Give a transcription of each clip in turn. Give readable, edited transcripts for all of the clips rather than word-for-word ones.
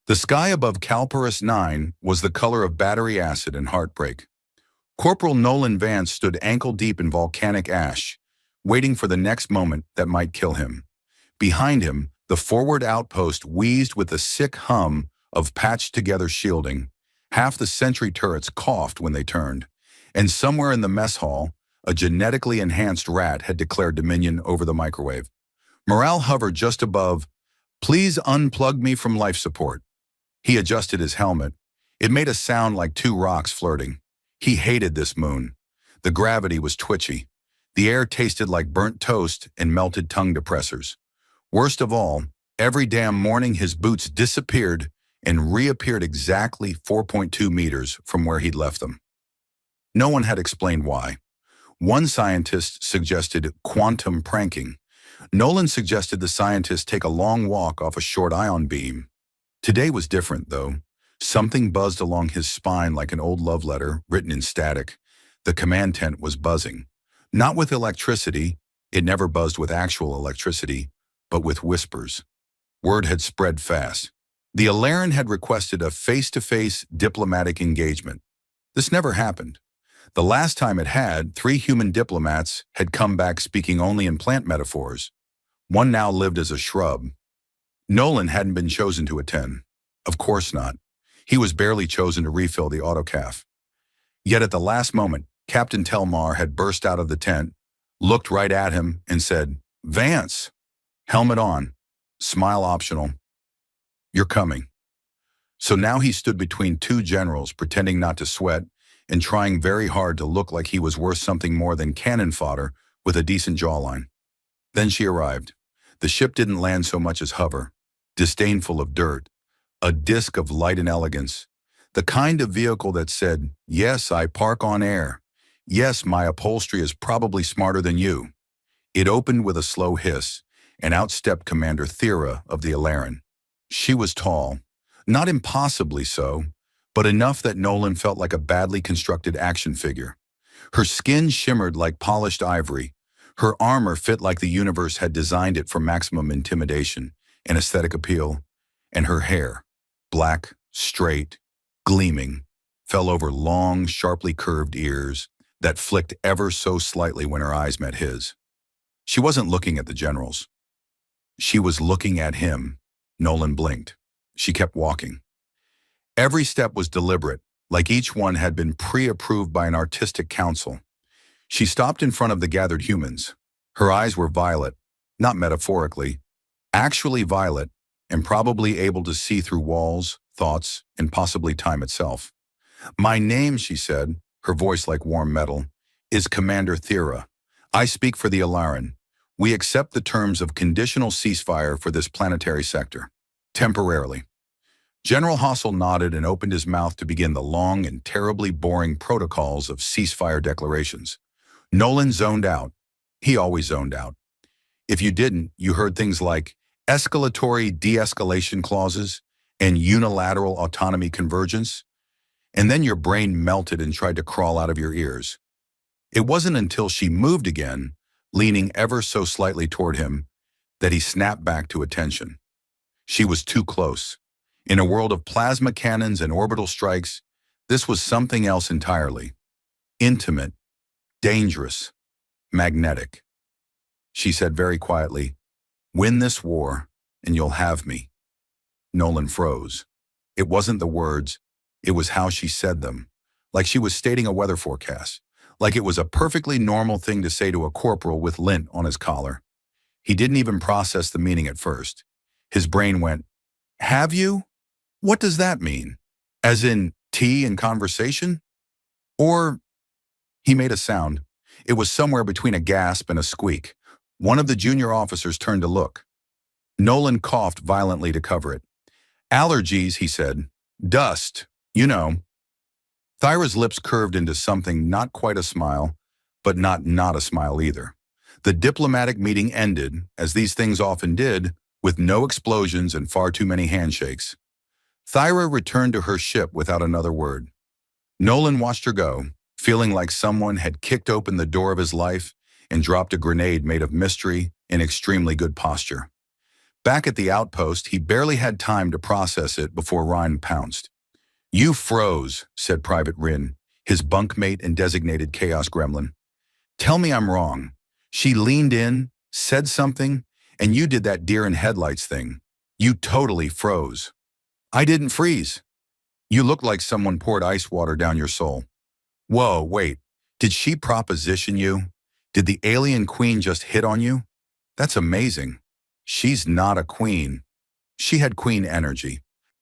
The sky above Calparis 9 was the color of battery acid and heartbreak. Corporal Nolan Vance stood ankle-deep in volcanic ash, waiting for the next moment that might kill him. Behind him, the forward outpost wheezed with a sick hum of patched-together shielding. Half the sentry turrets coughed when they turned. And somewhere in the mess hall, a genetically enhanced rat had declared dominion over the microwave. Morale hovered just above, "Please unplug me from life support." He adjusted his helmet. It made a sound like two rocks flirting. He hated this moon. The gravity was twitchy. The air tasted like burnt toast and melted tongue depressors. Worst of all, every damn morning his boots disappeared and reappeared exactly 4.2 meters from where he'd left them. No one had explained why. One scientist suggested quantum pranking. Nolan suggested the scientist take a long walk off a short ion beam. Today was different, though. Something buzzed along his spine like an old love letter written in static. The command tent was buzzing. Not with electricity, it never buzzed with actual electricity, but with whispers. Word had spread fast. The Alaran had requested a face-to-face diplomatic engagement. This never happened. The last time it had, 3 human diplomats had come back speaking only in plant metaphors. One now lived as a shrub. Nolan hadn't been chosen to attend. Of course not. He was barely chosen to refill the autocaf. Yet at the last moment, Captain Telmar had burst out of the tent, looked right at him, and said, "Vance, helmet on, smile optional. You're coming." So now he stood between 2 generals, pretending not to sweat and trying very hard to look like he was worth something more than cannon fodder with a decent jawline. Then she arrived. The ship didn't land so much as hover, disdainful of dirt, a disk of light and elegance, the kind of vehicle that said, "Yes, I park on air. Yes, my upholstery is probably smarter than you." It opened with a slow hiss, and out stepped Commander Thera of the Alaran. She was tall, not impossibly so, but enough that Nolan felt like a badly constructed action figure. Her skin shimmered like polished ivory. Her armor fit like the universe had designed it for maximum intimidation and aesthetic appeal, and her hair, black, straight, gleaming, fell over long, sharply curved ears that flicked ever so slightly when her eyes met his. She wasn't looking at the generals. She was looking at him. Nolan blinked. She kept walking. Every step was deliberate, like each one had been pre-approved by an artistic council. She stopped in front of the gathered humans. Her eyes were violet, not metaphorically, actually violet, and probably able to see through walls, thoughts, and possibly time itself. "My name," she said, her voice like warm metal, "is Commander Thera. I speak for the Alaran. We accept the terms of conditional ceasefire for this planetary sector. Temporarily." General Hassel nodded and opened his mouth to begin the long and terribly boring protocols of ceasefire declarations. Nolan zoned out. He always zoned out. If you didn't, you heard things like escalatory de-escalation clauses and unilateral autonomy convergence, and then your brain melted and tried to crawl out of your ears. It wasn't until she moved again, leaning ever so slightly toward him, that he snapped back to attention. She was too close. In a world of plasma cannons and orbital strikes, this was something else entirely. Intimate, dangerous, magnetic. She said very quietly, "Win this war, and you'll have me." Nolan froze. It wasn't the words, it was how she said them, like she was stating a weather forecast, like it was a perfectly normal thing to say to a corporal with lint on his collar. He didn't even process the meaning at first. His brain went, "Have you? What does that mean? As in tea and conversation? Or—" He made a sound. It was somewhere between a gasp and a squeak. One of the junior officers turned to look. Nolan coughed violently to cover it. "Allergies," he said. "Dust, you know." Thyra's lips curved into something not quite a smile, but not a smile either. The diplomatic meeting ended, as these things often did, with no explosions and far too many handshakes. Thyra returned to her ship without another word. Nolan watched her go, feeling like someone had kicked open the door of his life and dropped a grenade made of mystery and extremely good posture. Back at the outpost, he barely had time to process it before Ryan pounced. "You froze," said Private Rin, his bunkmate and designated Chaos Gremlin. "Tell me I'm wrong. She leaned in, said something, and you did that deer in headlights thing. You totally froze." "I didn't freeze. You looked like someone poured ice water down your soul." "Whoa, wait. Did she proposition you? Did the alien queen just hit on you? That's amazing." "She's not a queen. She had queen energy.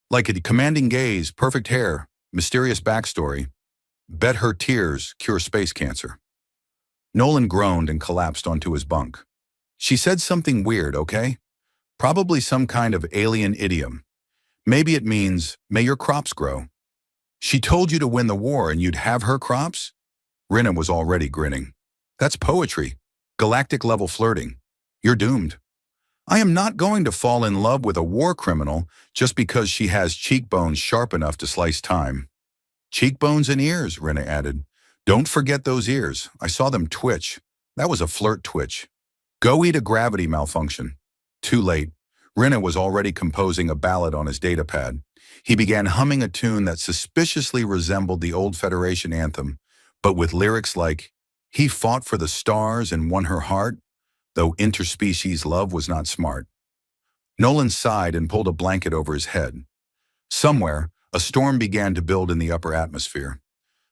Like a commanding gaze, perfect hair, mysterious backstory. Bet her tears cure space cancer." Nolan groaned and collapsed onto his bunk. "She said something weird, okay? Probably some kind of alien idiom. Maybe it means, may your crops grow. She told you to win the war and you'd have her crops?" Rinna was already grinning. "That's poetry. Galactic level flirting. You're doomed. I am not going to fall in love with a war criminal just because she has cheekbones sharp enough to slice time." "Cheekbones and ears," Rinna added. "Don't forget those ears. I saw them twitch. That was a flirt twitch. Go eat a gravity malfunction." Too late. Rinna was already composing a ballad on his datapad. He began humming a tune that suspiciously resembled the old Federation anthem, but with lyrics like, "He fought for the stars and won her heart, though interspecies love was not smart." Nolan sighed and pulled a blanket over his head. Somewhere, a storm began to build in the upper atmosphere.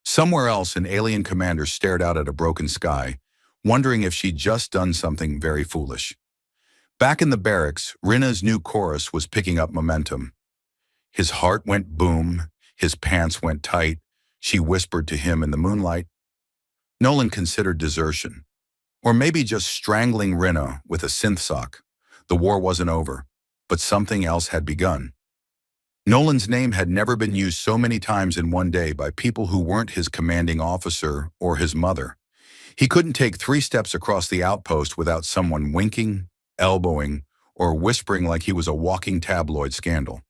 Somewhere else, an alien commander stared out at a broken sky, wondering if she'd just done something very foolish. Back in the barracks, Rinna's new chorus was picking up momentum. "His heart went boom, his pants went tight," she whispered to him in the moonlight. Nolan considered desertion. Or maybe just strangling Rinna with a synth sock. The war wasn't over, but something else had begun. Nolan's name had never been used so many times in one day by people who weren't his commanding officer or his mother. He couldn't take 3 steps across the outpost without someone winking, elbowing, or whispering like he was a walking tabloid scandal.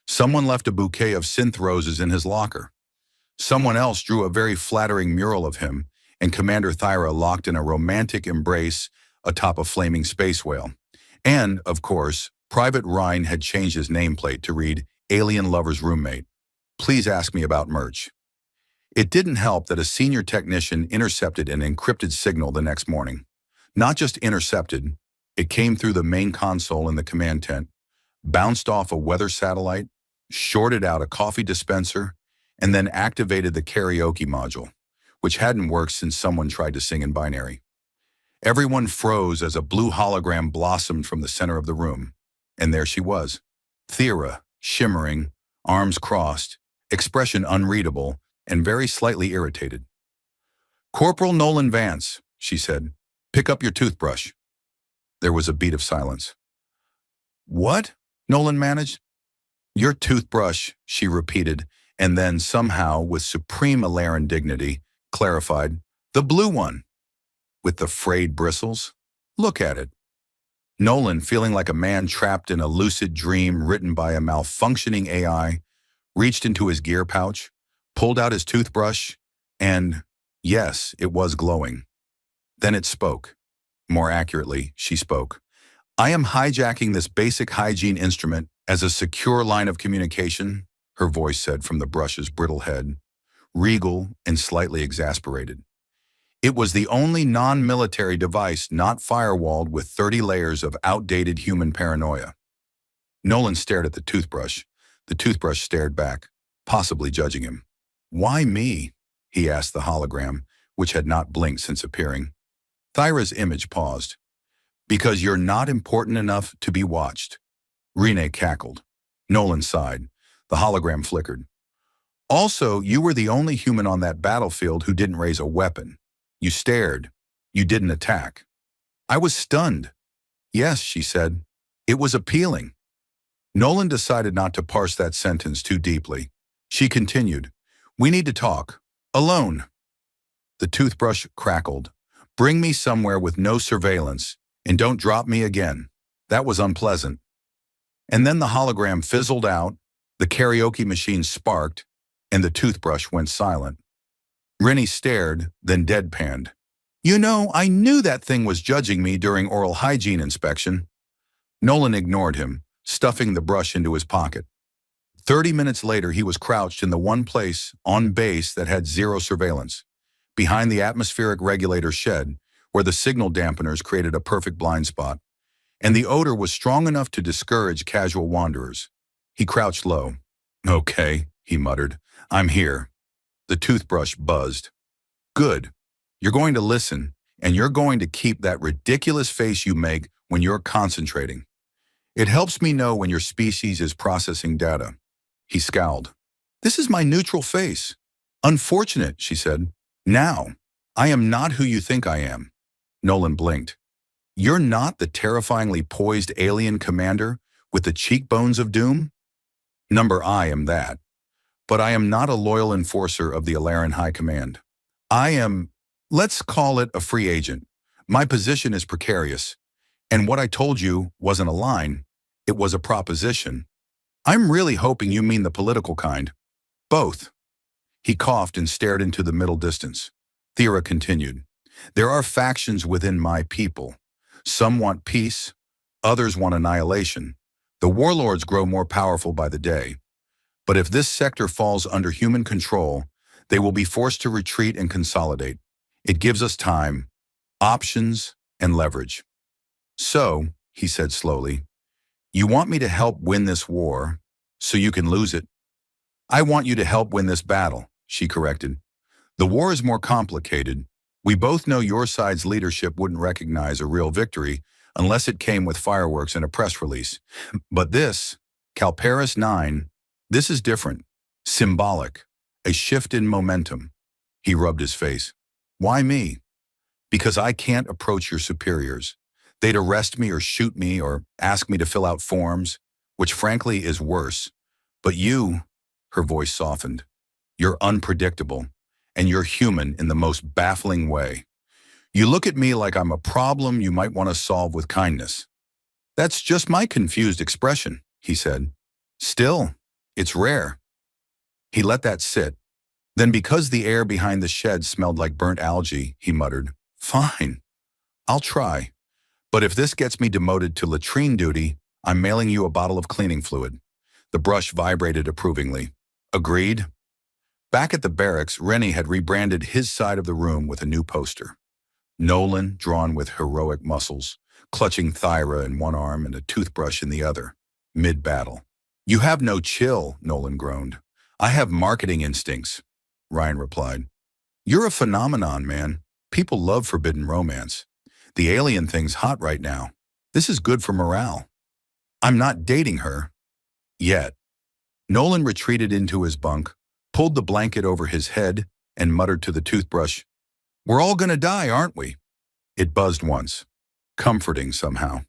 Someone left a bouquet of synth roses in his locker. Someone else drew a very flattering mural of him, and Commander Thyra locked in a romantic embrace atop a flaming space whale. And, of course, Private Ryan had changed his nameplate to read "Alien Lover's Roommate. Please ask me about merch." It didn't help that a senior technician intercepted an encrypted signal the next morning. Not just intercepted, it came through the main console in the command tent, bounced off a weather satellite, shorted out a coffee dispenser, and then activated the karaoke module, which hadn't worked since someone tried to sing in binary. Everyone froze as a blue hologram blossomed from the center of the room. And there she was, Thera, shimmering, arms crossed, expression unreadable, and very slightly irritated. "Corporal Nolan Vance," she said, "pick up your toothbrush." There was a beat of silence. "What?" Nolan managed. "Your toothbrush," she repeated, and then somehow, with supreme Alaran dignity, clarified, "The blue one. With the frayed bristles. Look at it." Nolan, feeling like a man trapped in a lucid dream written by a malfunctioning AI, reached into his gear pouch, pulled out his toothbrush, and, yes, it was glowing. Then it spoke. More accurately, she spoke. "I am hijacking this basic hygiene instrument as a secure line of communication," her voice said from the brush's brittle head, regal and slightly exasperated. It was the only non-military device not firewalled with 30 layers of outdated human paranoia. Nolan stared at the toothbrush. The toothbrush stared back, possibly judging him. "Why me?" he asked the hologram, which had not blinked since appearing. Thyra's image paused. "Because you're not important enough to be watched." Rene cackled. Nolan sighed. The hologram flickered. "Also, you were the only human on that battlefield who didn't raise a weapon. You stared. You didn't attack." "I was stunned." "Yes," she said. "It was appealing." Nolan decided not to parse that sentence too deeply. She continued, "We need to talk. Alone." The toothbrush crackled. "Bring me somewhere with no surveillance, and don't drop me again." That was unpleasant. And then the hologram fizzled out, the karaoke machine sparked, and the toothbrush went silent. Rennie stared, then deadpanned. "You know, I knew that thing was judging me during oral hygiene inspection." Nolan ignored him, stuffing the brush into his pocket. 30 minutes later, he was crouched in the one place on base that had zero surveillance, behind the atmospheric regulator shed, where the signal dampeners created a perfect blind spot, and the odor was strong enough to discourage casual wanderers. He crouched low. "Okay," he muttered. "I'm here." The toothbrush buzzed. "Good. You're going to listen, and you're going to keep that ridiculous face you make when you're concentrating. It helps me know when your species is processing data." He scowled. "This is my neutral face." "Unfortunate," she said. "Now, I am not who you think I am." Nolan blinked. "You're not the terrifyingly poised alien commander with the cheekbones of doom?" "Number I am that. But I am not a loyal enforcer of the Alaran High Command. I am, let's call it a free agent. My position is precarious. And what I told you wasn't a line, it was a proposition. I'm really hoping you mean the political kind." "Both." He coughed and stared into the middle distance. Thera continued. "There are factions within my people. Some want peace, others want annihilation. The warlords grow more powerful by the day. But if this sector falls under human control, they will be forced to retreat and consolidate. It gives us time, options, and leverage." "So," he said slowly, "you want me to help win this war so you can lose it?" "I want you to help win this battle," she corrected. "The war is more complicated. We both know your side's leadership wouldn't recognize a real victory unless it came with fireworks and a press release. But this, Calparis 9, this is different. Symbolic. A shift in momentum." He rubbed his face. "Why me?" "Because I can't approach your superiors. They'd arrest me or shoot me or ask me to fill out forms, which frankly is worse. But you," her voice softened, "you're unpredictable, and you're human in the most baffling way. You look at me like I'm a problem you might want to solve with kindness." "That's just my confused expression," he said. "Still, it's rare." He let that sit. Then, because the air behind the shed smelled like burnt algae, he muttered, "Fine, I'll try. But if this gets me demoted to latrine duty, I'm mailing you a bottle of cleaning fluid." The brush vibrated approvingly. "Agreed." Back at the barracks, Rennie had rebranded his side of the room with a new poster. Nolan, drawn with heroic muscles, clutching Thyra in one arm and a toothbrush in the other, mid-battle. "You have no chill," Nolan groaned. "I have marketing instincts," Ryan replied. "You're a phenomenon, man. People love forbidden romance. The alien thing's hot right now. This is good for morale." "I'm not dating her." "Yet." Nolan retreated into his bunk, pulled the blanket over his head, and muttered to the toothbrush, "We're all gonna die, aren't we?" It buzzed once. Comforting somehow.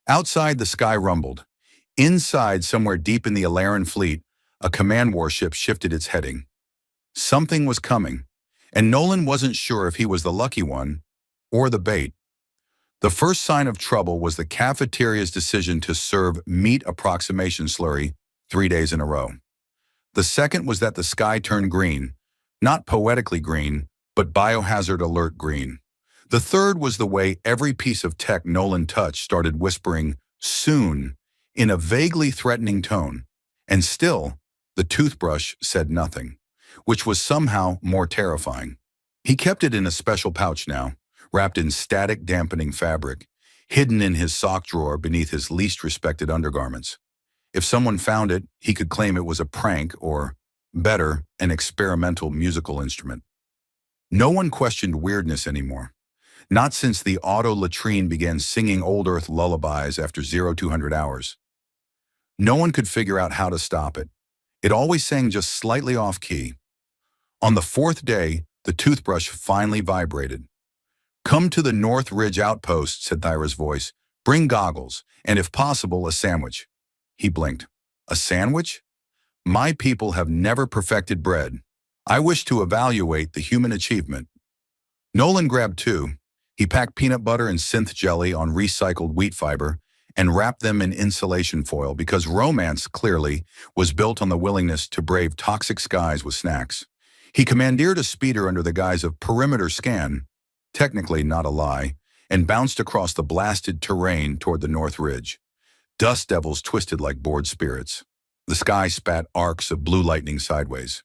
Outside, the sky rumbled. Inside, somewhere deep in the Alaran fleet, a command warship shifted its heading. Something was coming, and Nolan wasn't sure if he was the lucky one or the bait. The first sign of trouble was the cafeteria's decision to serve meat approximation slurry 3 days in a row. The second was that the sky turned green, not poetically green, but biohazard alert green. The third was the way every piece of tech Nolan touched started whispering, "Soon," in a vaguely threatening tone. And still, the toothbrush said nothing, which was somehow more terrifying. He kept it in a special pouch now, wrapped in static dampening fabric, hidden in his sock drawer beneath his least respected undergarments. If someone found it, he could claim it was a prank or, better, an experimental musical instrument. No one questioned weirdness anymore. Not since the auto-latrine began singing old Earth lullabies after 0200 hours. No one could figure out how to stop it. It always sang just slightly off-key. On the fourth day, the toothbrush finally vibrated. "Come to the North Ridge outpost," said Thyra's voice. "Bring goggles, and if possible, a sandwich." He blinked. "A sandwich? My people have never perfected bread. I wish to evaluate the human achievement." Nolan grabbed two. He packed peanut butter and synth jelly on recycled wheat fiber and wrapped them in insulation foil because romance, clearly, was built on the willingness to brave toxic skies with snacks. He commandeered a speeder under the guise of perimeter scan, technically not a lie, and bounced across the blasted terrain toward the North Ridge. Dust devils twisted like bored spirits. The sky spat arcs of blue lightning sideways.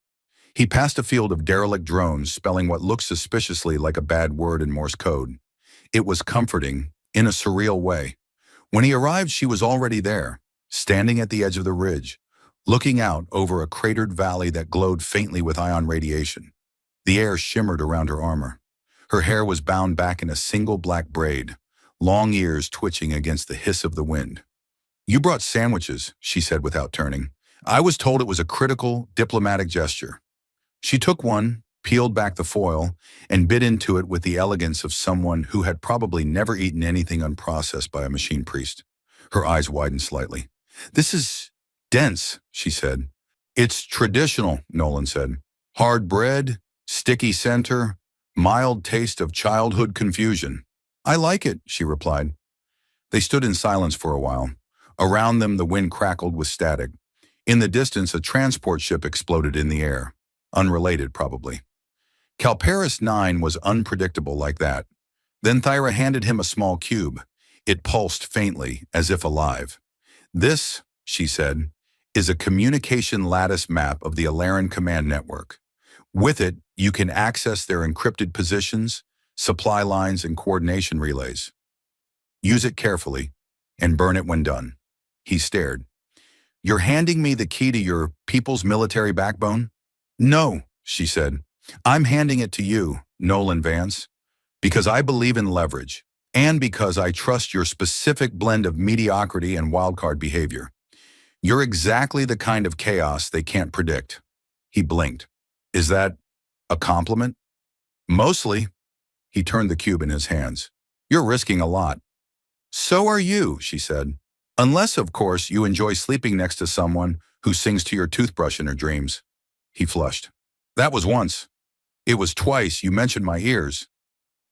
He passed a field of derelict drones spelling what looked suspiciously like a bad word in Morse code. It was comforting, in a surreal way. When he arrived, she was already there, standing at the edge of the ridge, looking out over a cratered valley that glowed faintly with ion radiation. The air shimmered around her armor. Her hair was bound back in a single black braid, long ears twitching against the hiss of the wind. "You brought sandwiches," she said without turning. "I was told it was a critical, diplomatic gesture." She took one, peeled back the foil, and bit into it with the elegance of someone who had probably never eaten anything unprocessed by a machine priest. Her eyes widened slightly. "This is dense," she said. "It's traditional," Nolan said. "Hard bread, sticky center, mild taste of childhood confusion." "I like it," she replied. They stood in silence for a while. Around them, the wind crackled with static. In the distance, a transport ship exploded in the air. Unrelated, probably. Calparis 9 was unpredictable like that. Then Thyra handed him a small cube. It pulsed faintly, as if alive. "This," she said, "is a communication lattice map of the Alaran command network. With it, you can access their encrypted positions, supply lines, and coordination relays. Use it carefully, and burn it when done." He stared. "You're handing me the key to your people's military backbone?" "No," she said. "I'm handing it to you, Nolan Vance, because I believe in leverage, and because I trust your specific blend of mediocrity and wildcard behavior. You're exactly the kind of chaos they can't predict." He blinked. "Is that a compliment?" "Mostly." He turned the cube in his hands. "You're risking a lot." "So are you," she said. "Unless, of course, you enjoy sleeping next to someone who sings to your toothbrush in her dreams." He flushed. "That was once. It was twice you mentioned my ears.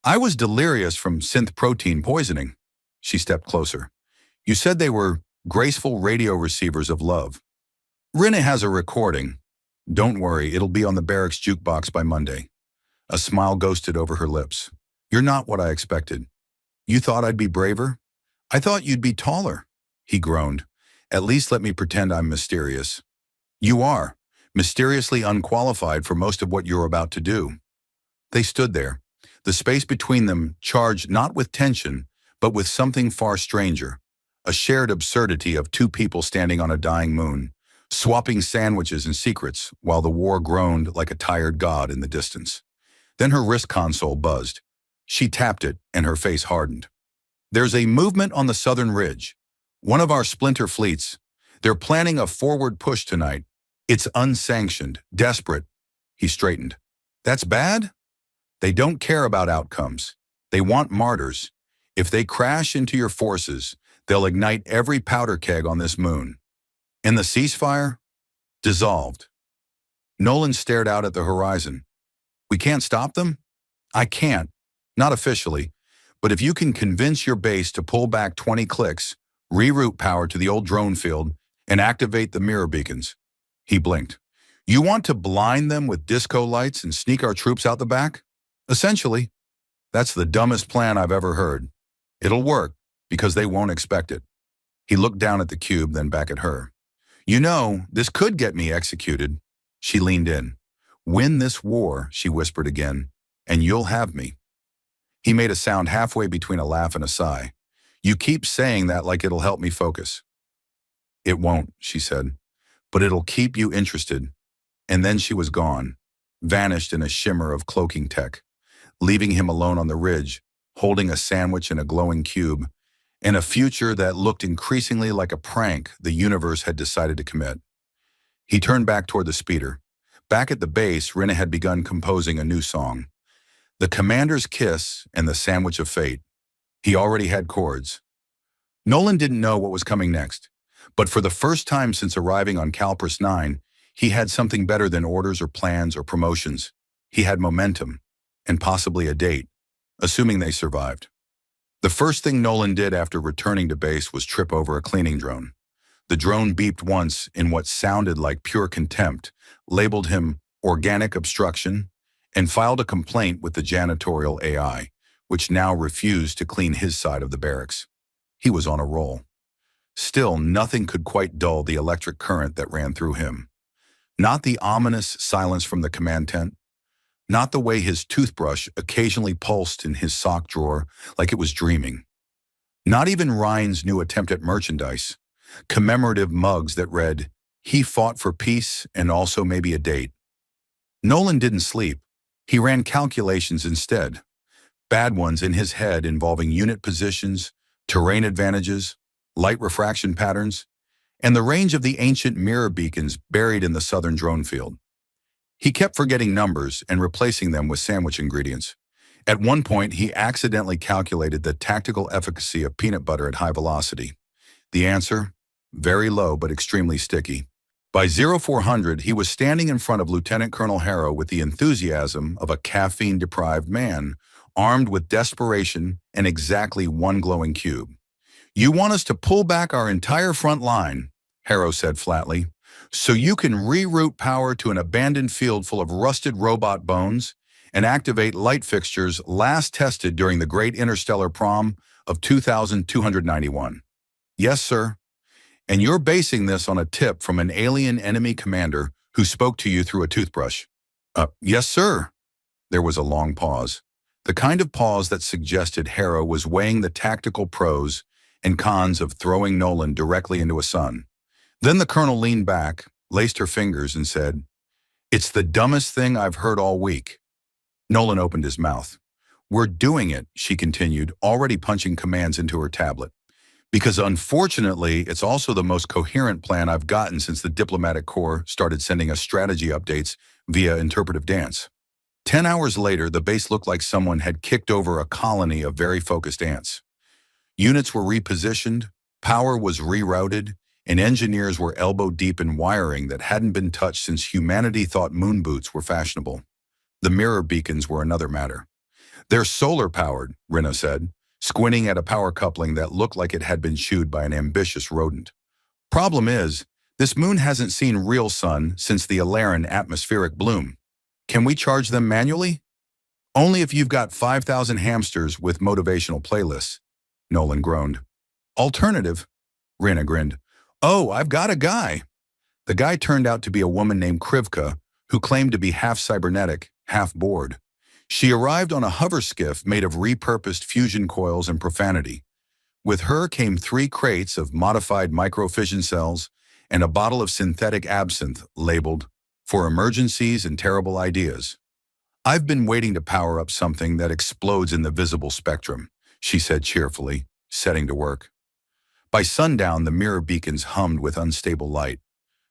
I was delirious from synth protein poisoning." She stepped closer. "You said they were graceful radio receivers of love. Rinne has a recording. Don't worry, it'll be on the barracks jukebox by Monday." A smile ghosted over her lips. "You're not what I expected. You thought I'd be braver? I thought you'd be taller." He groaned. "At least let me pretend I'm mysterious." "You are. Mysteriously unqualified for most of what you're about to do." They stood there, the space between them charged not with tension, but with something far stranger, a shared absurdity of two people standing on a dying moon, swapping sandwiches and secrets while the war groaned like a tired god in the distance. Then her wrist console buzzed. She tapped it, and her face hardened. "There's a movement on the southern ridge. One of our splinter fleets. They're planning a forward push tonight. It's unsanctioned, desperate." He straightened. "That's bad?" "They don't care about outcomes. They want martyrs. If they crash into your forces, they'll ignite every powder keg on this moon. And the ceasefire? Dissolved." Nolan stared out at the horizon. "We can't stop them?" "I can't. Not officially. But if you can convince your base to pull back 20 clicks, reroute power to the old drone field, and activate the mirror beacons." He blinked. "You want to blind them with disco lights and sneak our troops out the back?" "Essentially. That's the dumbest plan I've ever heard. It'll work, because they won't expect it." He looked down at the cube, then back at her. "You know, this could get me executed." She leaned in. "Win this war," she whispered again, "and you'll have me." He made a sound halfway between a laugh and a sigh. "You keep saying that like it'll help me focus." "It won't," she said. "But it'll keep you interested." And then she was gone, vanished in a shimmer of cloaking tech, leaving him alone on the ridge, holding a sandwich and a glowing cube, in a future that looked increasingly like a prank the universe had decided to commit. He turned back toward the speeder. Back at the base, Rinne had begun composing a new song. The Commander's Kiss and the Sandwich of Fate. He already had chords. Nolan didn't know what was coming next, but for the first time since arriving on Calparis 9, he had something better than orders or plans or promotions. He had momentum, and possibly a date, assuming they survived. The first thing Nolan did after returning to base was trip over a cleaning drone. The drone beeped once in what sounded like pure contempt, labeled him organic obstruction, and filed a complaint with the janitorial AI, which now refused to clean his side of the barracks. He was on a roll. Still, nothing could quite dull the electric current that ran through him. Not the ominous silence from the command tent, not the way his toothbrush occasionally pulsed in his sock drawer like it was dreaming. Not even Ryan's new attempt at merchandise, commemorative mugs that read, "He fought for peace and also maybe a date." Nolan didn't sleep. He ran calculations instead, bad ones in his head involving unit positions, terrain advantages, light refraction patterns, and the range of the ancient mirror beacons buried in the southern drone field. He kept forgetting numbers and replacing them with sandwich ingredients. At one point, he accidentally calculated the tactical efficacy of peanut butter at high velocity. The answer? Very low but extremely sticky. By 0400, he was standing in front of Lieutenant Colonel Harrow with the enthusiasm of a caffeine-deprived man, armed with desperation and exactly one glowing cube. "You want us to pull back our entire front line," Harrow said flatly, "so you can reroute power to an abandoned field full of rusted robot bones and activate light fixtures last tested during the Great Interstellar Prom of 2291. "Yes, sir. And you're basing this on a tip from an alien enemy commander who spoke to you through a toothbrush." Yes, sir." There was a long pause, the kind of pause that suggested Harrow was weighing the tactical pros and cons of throwing Nolan directly into a sun. Then the colonel leaned back, laced her fingers, and said, "It's the dumbest thing I've heard all week." Nolan opened his mouth. "We're doing it," she continued, already punching commands into her tablet, "because unfortunately, it's also the most coherent plan I've gotten since the diplomatic corps started sending us strategy updates via interpretive dance." 10 hours later, the base looked like someone had kicked over a colony of very focused ants. Units were repositioned, power was rerouted, and engineers were elbow-deep in wiring that hadn't been touched since humanity thought moon boots were fashionable. The mirror beacons were another matter. "They're solar-powered," Rina said, squinting at a power coupling that looked like it had been chewed by an ambitious rodent. "Problem is, this moon hasn't seen real sun since the Alaran atmospheric bloom. Can we charge them manually?" "Only if you've got 5,000 hamsters with motivational playlists," Nolan groaned. "Alternative?" Rina grinned. "Oh, I've got a guy." The guy turned out to be a woman named Krivka, who claimed to be half cybernetic, half bored. She arrived on a hover skiff made of repurposed fusion coils and profanity. With her came 3 crates of modified microfission cells and a bottle of synthetic absinthe labeled, "For emergencies and terrible ideas." "I've been waiting to power up something that explodes in the visible spectrum," she said cheerfully, setting to work. By sundown, the mirror beacons hummed with unstable light.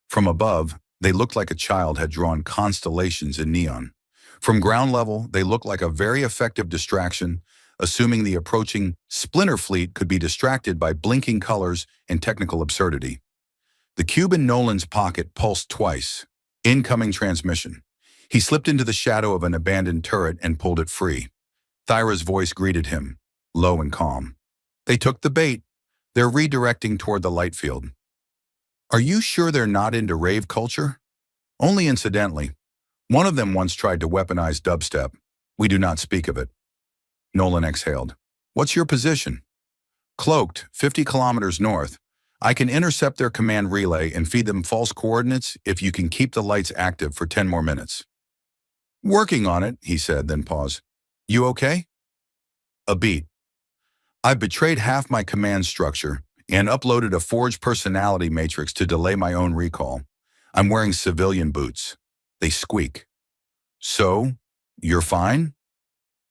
From above, they looked like a child had drawn constellations in neon. From ground level, they looked like a very effective distraction, assuming the approaching splinter fleet could be distracted by blinking colors and technical absurdity. The cube in Nolan's pocket pulsed twice. Incoming transmission. He slipped into the shadow of an abandoned turret and pulled it free. Thyra's voice greeted him, low and calm. "They took the bait. They're redirecting toward the light field." "Are you sure they're not into rave culture?" "Only incidentally. One of them once tried to weaponize dubstep. We do not speak of it." Nolan exhaled. "What's your position?" "Cloaked, 50 kilometers north. I can intercept their command relay and feed them false coordinates if you can keep the lights active for 10 more minutes." "Working on it," he said, then paused. "You okay?" "A beat. I've betrayed half my command structure and uploaded a forged personality matrix to delay my own recall. I'm wearing civilian boots. They squeak." "So, you're fine?"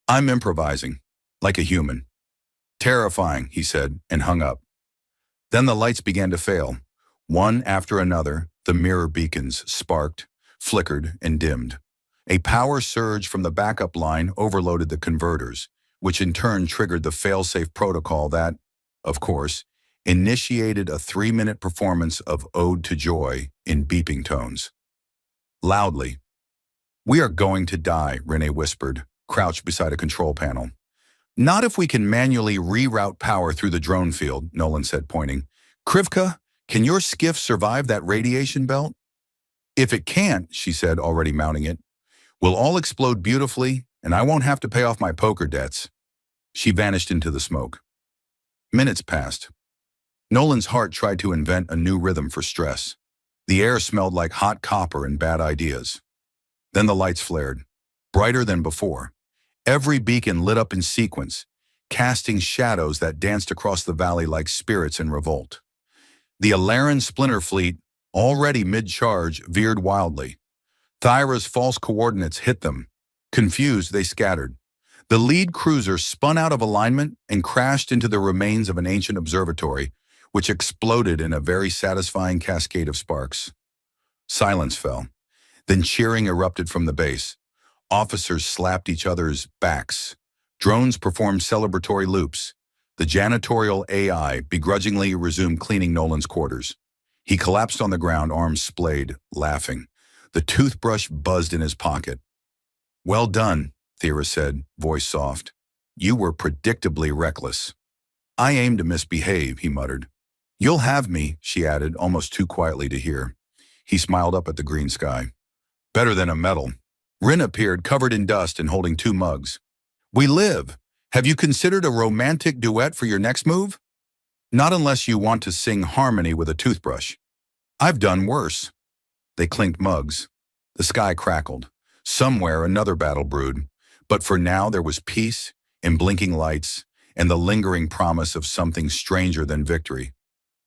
"I'm improvising, like a human." "Terrifying," he said, and hung up. Then the lights began to fail. One after another, the mirror beacons sparked, flickered, and dimmed. A power surge from the backup line overloaded the converters, which in turn triggered the fail-safe protocol that, of course, initiated a 3-minute performance of Ode to Joy in beeping tones. Loudly. "We are going to die," Renee whispered, crouched beside a control panel. "Not if we can manually reroute power through the drone field," Nolan said, pointing. "Krivka, can your skiff survive that radiation belt?" "If it can't," she said, already mounting it, "we'll all explode beautifully, and I won't have to pay off my poker debts." She vanished into the smoke. Minutes passed. Nolan's heart tried to invent a new rhythm for stress. The air smelled like hot copper and bad ideas. Then the lights flared, brighter than before. Every beacon lit up in sequence, casting shadows that danced across the valley like spirits in revolt. The Alaran splinter fleet, already mid-charge, veered wildly. Thyra's false coordinates hit them. Confused, they scattered. The lead cruiser spun out of alignment and crashed into the remains of an ancient observatory, which exploded in a very satisfying cascade of sparks. Silence fell. Then cheering erupted from the base. Officers slapped each other's backs. Drones performed celebratory loops. The janitorial AI begrudgingly resumed cleaning Nolan's quarters. He collapsed on the ground, arms splayed, laughing. The toothbrush buzzed in his pocket. "Well done," Thera said, voice soft. "You were predictably reckless." "I aim to misbehave," he muttered. "You'll have me," she added, almost too quietly to hear. He smiled up at the green sky. "Better than a medal." Rin appeared, covered in dust and holding 2 mugs. "We live. Have you considered a romantic duet for your next move?" "Not unless you want to sing harmony with a toothbrush." "I've done worse." They clinked mugs. The sky crackled. Somewhere another battle brewed. But for now there was peace and blinking lights and the lingering promise of something stranger than victory.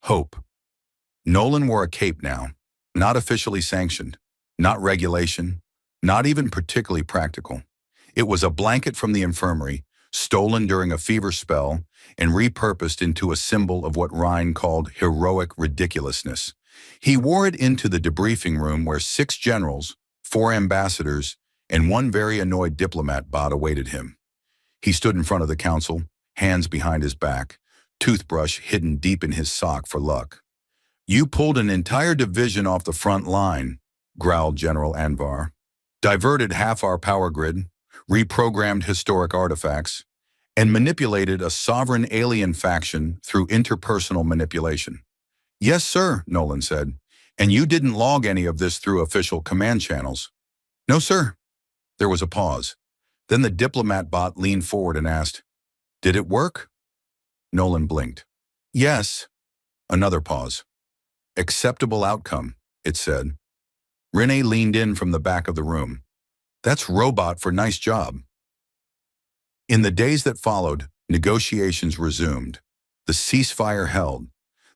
Hope. Nolan wore a cape now, not officially sanctioned, not regulation, not even particularly practical. It was a blanket from the infirmary, stolen during a fever spell and repurposed into a symbol of what Ryan called heroic ridiculousness. He wore it into the debriefing room where 6 generals, 4 ambassadors, and 1 very annoyed diplomat bot awaited him. He stood in front of the council, hands behind his back, toothbrush hidden deep in his sock for luck. "You pulled an entire division off the front line," growled General Anvar. "Diverted half our power grid, reprogrammed historic artifacts, and manipulated a sovereign alien faction through interpersonal manipulation." "Yes, sir," Nolan said. "And you didn't log any of this through official command channels." "No, sir." There was a pause. Then the diplomat bot leaned forward and asked, "Did it work?" Nolan blinked. "Yes." Another pause. "Acceptable outcome," it said. Renee leaned in from the back of the room. "That's robot for nice job." In the days that followed, negotiations resumed. The ceasefire held.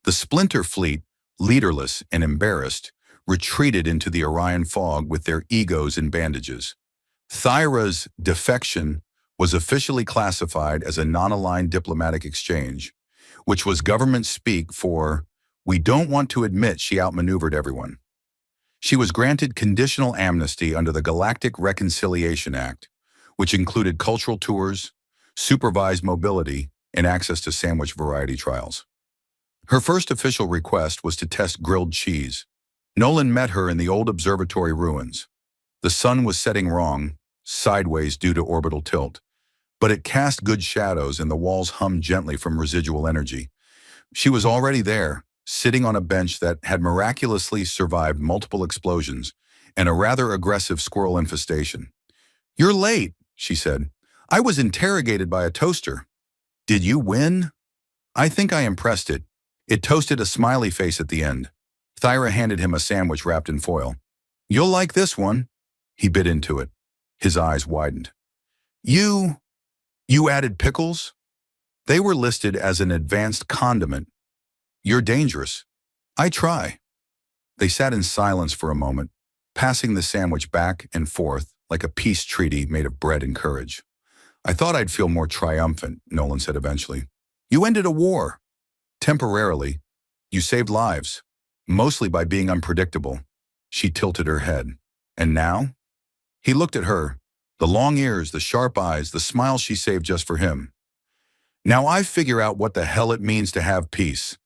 The splinter fleet, leaderless and embarrassed, retreated into the Orion fog with their egos in bandages. Thyra's defection was officially classified as a non-aligned diplomatic exchange, which was government speak for, "We don't want to admit she outmaneuvered everyone." She was granted conditional amnesty under the Galactic Reconciliation Act, which included cultural tours, supervised mobility, and access to sandwich variety trials. Her first official request was to test grilled cheese. Nolan met her in the old observatory ruins. The sun was setting wrong, sideways due to orbital tilt, but it cast good shadows and the walls hummed gently from residual energy. She was already there, sitting on a bench that had miraculously survived multiple explosions and a rather aggressive squirrel infestation. "You're late," she said. "I was interrogated by a toaster." "Did you win?" "I think I impressed it. It toasted a smiley face at the end." Thyra handed him a sandwich wrapped in foil. "You'll like this one." He bit into it. His eyes widened. You added pickles?" "They were listed as an advanced condiment." "You're dangerous." "I try." They sat in silence for a moment, passing the sandwich back and forth like a peace treaty made of bread and courage. "I thought I'd feel more triumphant," Nolan said eventually. "You ended a war." "Temporarily. You saved lives, mostly by being unpredictable." She tilted her head. "And now?" He looked at her, the long ears, the sharp eyes, the smile she saved just for him. "Now I figure out what the hell it means to have peace.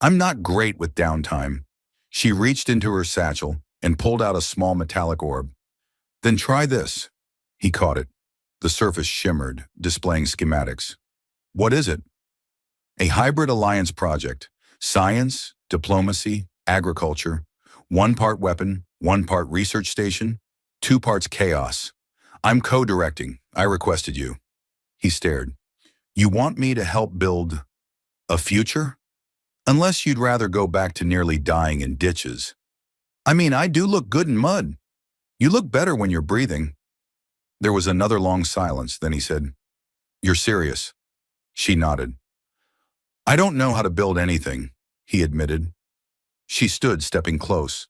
I'm not great with downtime." She reached into her satchel and pulled out a small metallic orb. "Then try this." He caught it. The surface shimmered, displaying schematics. "What is it?" "A hybrid alliance project. Science, diplomacy, agriculture. 1 part weapon, 1 part research station, 2 parts chaos. I'm co-directing. I requested you." He stared. "You want me to help build a future?" Unless you'd rather go back to nearly dying in ditches. I mean, I do look good in mud. You look better when you're breathing. There was another long silence, then he said, "You're serious?" She nodded. "I don't know how to build anything," he admitted. She stood, stepping close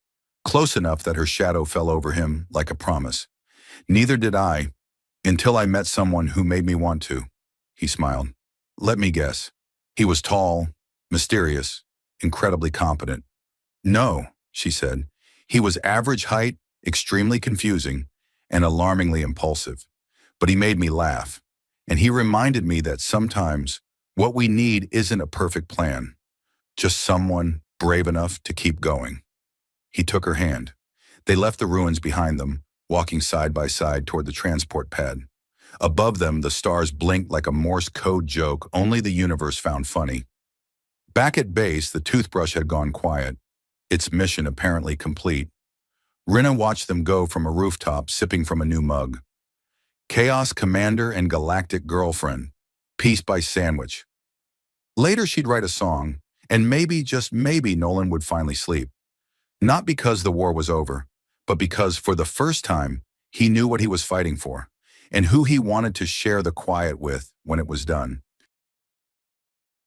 enough that her shadow fell over him like a promise. "Neither did I, until I met someone who made me want to," he smiled. "Let me guess. He was tall, mysterious, incredibly competent." "No," she said. "He was average height, extremely confusing, and alarmingly impulsive. But he made me laugh, and he reminded me that sometimes what we need isn't a perfect plan, just someone brave enough to keep going." He took her hand. They left the ruins behind them, walking side by side toward the transport pad. Above them, the stars blinked like a Morse code joke only the universe found funny. Back at base, the toothbrush had gone quiet, its mission apparently complete. Rinna watched them go from a rooftop, sipping from a new mug. Chaos Commander and Galactic Girlfriend, piece by sandwich. Later she'd write a song, and maybe, just maybe, Nolan would finally sleep. Not because the war was over, but because for the first time, he knew what he was fighting for, and who he wanted to share the quiet with when it was done.